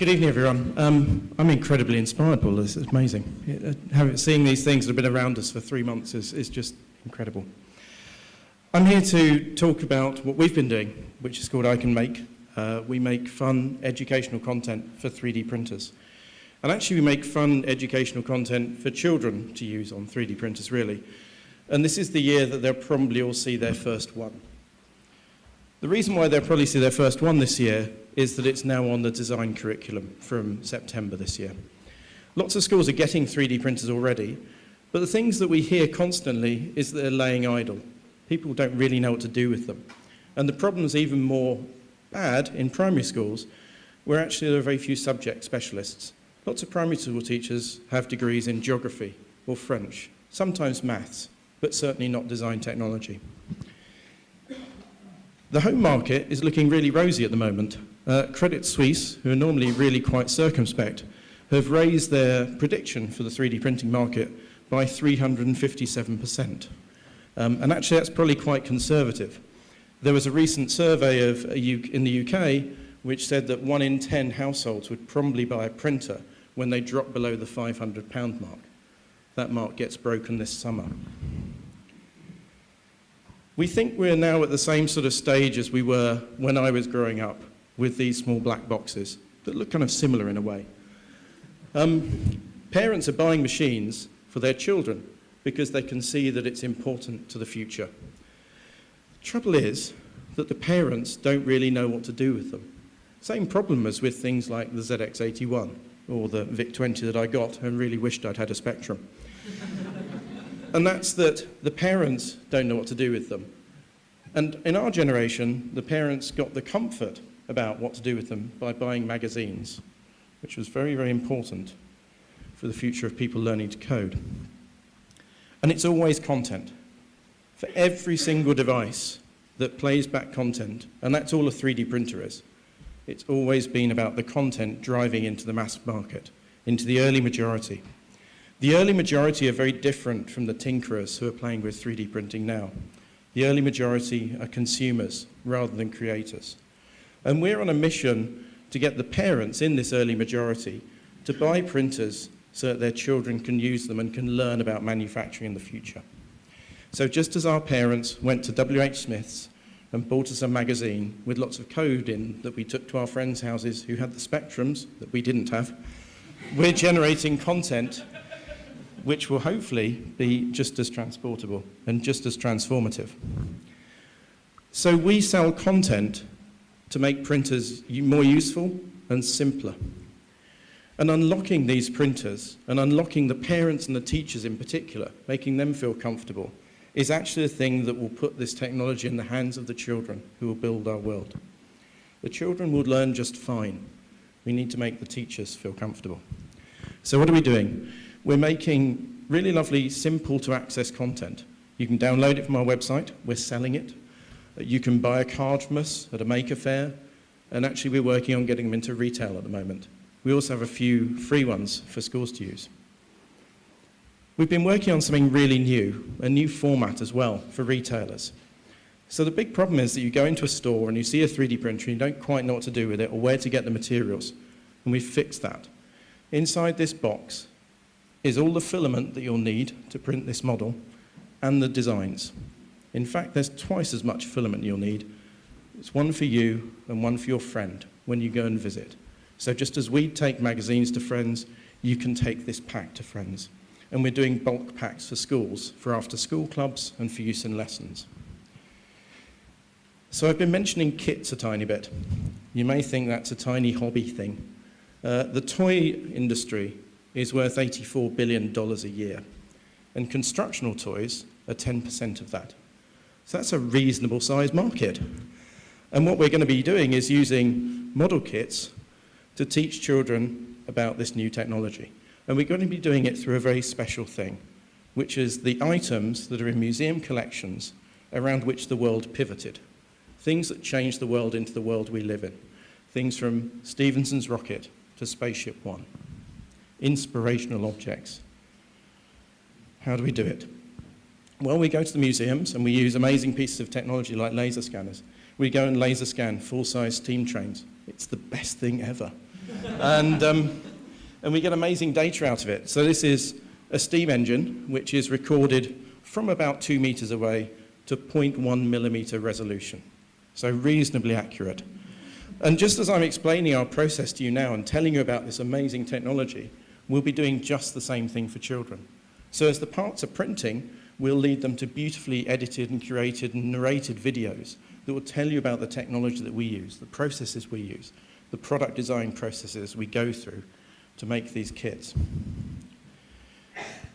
Good evening, everyone. I'm incredibly inspired by all this. It's amazing. Seeing these things that have been around us for 3 months is just incredible. I'm here to talk about what we've been doing, which is called I Can Make. We make fun educational content for 3D printers. And actually we make fun educational content for children to use on 3D printers, really. And this is the year that they'll probably all see their first one. The reason why they'll probably see their first one this year is that it's now on the design curriculum from September this year. Lots of schools are getting 3D printers already, but the things that we hear constantly is that they're laying idle. People don't really know what to do with them. And the problem's even more bad in primary schools, where actually there are very few subject specialists. Lots of primary school teachers have degrees in geography or French, sometimes maths, but certainly not design technology. The home market is looking really rosy at the moment. Credit Suisse, who are normally really quite circumspect, have raised their prediction for the 3D printing market by 357%. And actually that's probably quite conservative. There was a recent survey in the UK which said that 1 in 10 households would probably buy a printer when they drop below the £500 mark. That mark gets broken this summer. We think we're now at the same sort of stage as we were when I was growing up, with these small black boxes that look kind of similar in a way. Parents are buying machines for their children because they can see that it's important to the future. The trouble is that the parents don't really know what to do with them. Same problem as with things like the ZX81 or the VIC-20 that I got and really wished I'd had a Spectrum. And that's that the parents don't know what to do with them. And in our generation, the parents got the comfort about what to do with them by buying magazines, which was very, very important for the future of people learning to code. And it's always content. For every single device that plays back content, and that's all a 3D printer is, it's always been about the content driving into the mass market, into the early majority. The early majority are very different from the tinkerers who are playing with 3D printing now. The early majority are consumers rather than creators. And we're on a mission to get the parents in this early majority to buy printers so that their children can use them and can learn about manufacturing in the future. So just as our parents went to WH Smith's and bought us a magazine with lots of code in that we took to our friends' houses who had the Spectrums that we didn't have, we're generating content which will hopefully be just as transportable and just as transformative. So we sell content to make printers more useful and simpler. And unlocking these printers and unlocking the parents and the teachers in particular, making them feel comfortable, is actually a thing that will put this technology in the hands of the children who will build our world. The children will learn just fine. We need to make the teachers feel comfortable. So what are we doing? We're making really lovely, simple to access content. You can download it from our website. We're selling it. You can buy a card from us at a maker fair, and actually we're working on getting them into retail at the moment. We also have a few free ones for schools to use. We've been working on something really new, a new format as well for retailers. So the big problem is that you go into a store and you see a 3D printer and you don't quite know what to do with it or where to get the materials, and we've fixed that. Inside this box is all the filament that you'll need to print this model and the designs. In fact, there's twice as much filament you'll need. It's one for you and one for your friend when you go and visit. So just as we take magazines to friends, you can take this pack to friends. And we're doing bulk packs for schools, for after-school clubs, and for use in lessons. So I've been mentioning kits a tiny bit. You may think that's a tiny hobby thing. The toy industry is worth $84 billion a year, and constructional toys are 10% of that. So that's a reasonable sized market. And what we're going to be doing is using model kits to teach children about this new technology. And we're going to be doing it through a very special thing, which is the items that are in museum collections around which the world pivoted. Things that changed the world into the world we live in. Things from Stephenson's rocket to Spaceship One. Inspirational objects. How do we do it? Well, we go to the museums and we use amazing pieces of technology like laser scanners. We go and laser scan full-size steam trains. It's the best thing ever. And we get amazing data out of it. So this is a steam engine, which is recorded from about 2 meters away to 0.1 millimeter resolution. So reasonably accurate. And just as I'm explaining our process to you now and telling you about this amazing technology, we'll be doing just the same thing for children. So as the parts are printing, we'll lead them to beautifully edited and curated and narrated videos that will tell you about the technology that we use, the processes we use, the product design processes we go through to make these kits.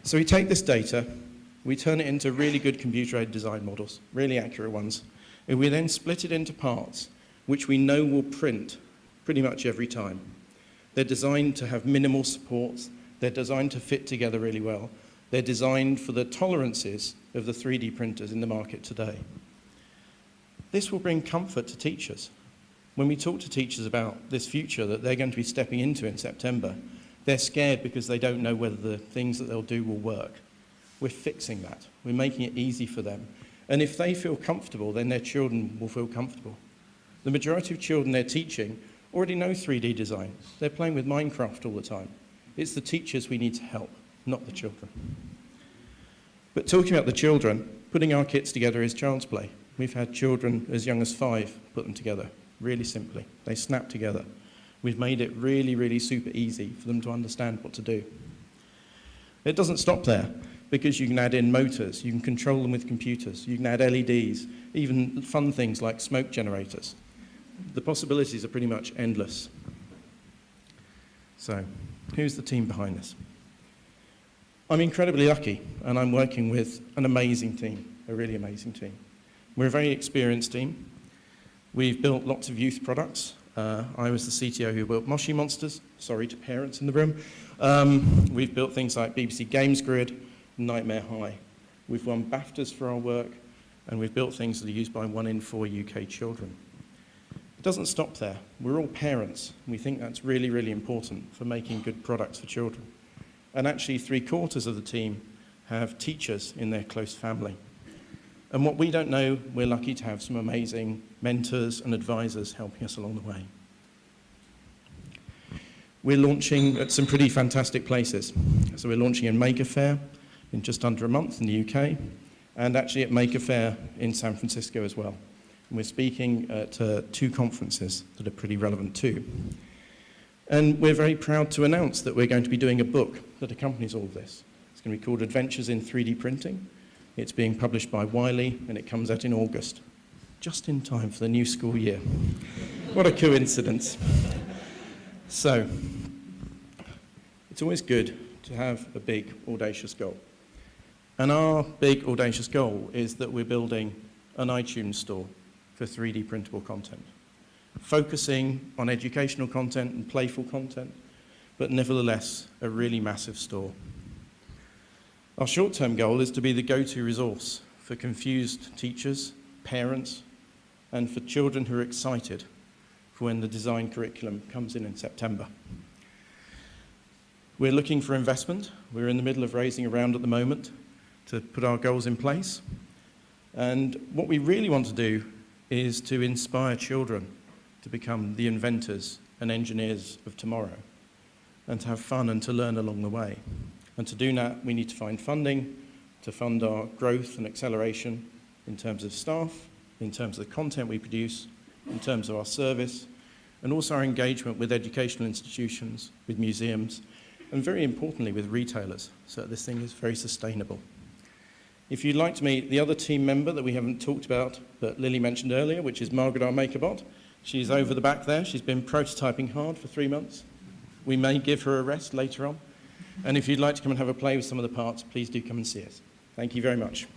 So we take this data, we turn it into really good computer-aided design models, really accurate ones, and we then split it into parts which we know will print pretty much every time. They're designed to have minimal supports, they're designed to fit together really well, they're designed for the tolerances of the 3D printers in the market today. This will bring comfort to teachers. When we talk to teachers about this future that they're going to be stepping into in September, they're scared because they don't know whether the things that they'll do will work. We're fixing that. We're making it easy for them. And if they feel comfortable, then their children will feel comfortable. The majority of children they're teaching already know 3D design. They're playing with Minecraft all the time. It's the teachers we need to help, not the children. But talking about the children, putting our kits together is child's play. We've had children as young as 5 put them together, really simply. They snap together. We've made it really, really super easy for them to understand what to do. It doesn't stop there, because you can add in motors, you can control them with computers, you can add LEDs, even fun things like smoke generators. The possibilities are pretty much endless. So, who's the team behind this? I'm incredibly lucky, and I'm working with an amazing team, a really amazing team. We're a very experienced team. We've built lots of youth products. I was the CTO who built Moshi Monsters. Sorry to parents in the room. We've built things like BBC Games Grid, Nightmare High. We've won BAFTAs for our work, and we've built things that are used by 1 in 4 UK children. It doesn't stop there. We're all parents. We think that's really, really important for making good products for children. And actually, 3/4 of the team have teachers in their close family. And what we don't know, we're lucky to have some amazing mentors and advisors helping us along the way. We're launching at some pretty fantastic places. So we're launching in Maker Faire in just under a month in the UK, and actually at Maker Faire in San Francisco as well. And we're speaking at 2 conferences that are pretty relevant too. And we're very proud to announce that we're going to be doing a book that accompanies all of this. It's going to be called Adventures in 3D Printing. It's being published by Wiley, and it comes out in August, just in time for the new school year. What a coincidence. So, it's always good to have a big, audacious goal. And our big, audacious goal is that we're building an iTunes store for 3D printable content, focusing on educational content and playful content, but nevertheless, a really massive store. Our short-term goal is to be the go-to resource for confused teachers, parents, and for children who are excited for when the design curriculum comes in September. We're looking for investment. We're in the middle of raising a round at the moment to put our goals in place. And what we really want to do is to inspire children to become the inventors and engineers of tomorrow, and to have fun and to learn along the way. And to do that, we need to find funding to fund our growth and acceleration in terms of staff, in terms of the content we produce, in terms of our service, and also our engagement with educational institutions, with museums, and very importantly with retailers, so that this thing is very sustainable. If you'd like to meet the other team member that we haven't talked about, but Lily mentioned earlier, which is Margaret, our MakerBot, she's over the back there. She's been prototyping hard for 3 months. We may give her a rest later on. And if you'd like to come and have a play with some of the parts, please do come and see us. Thank you very much.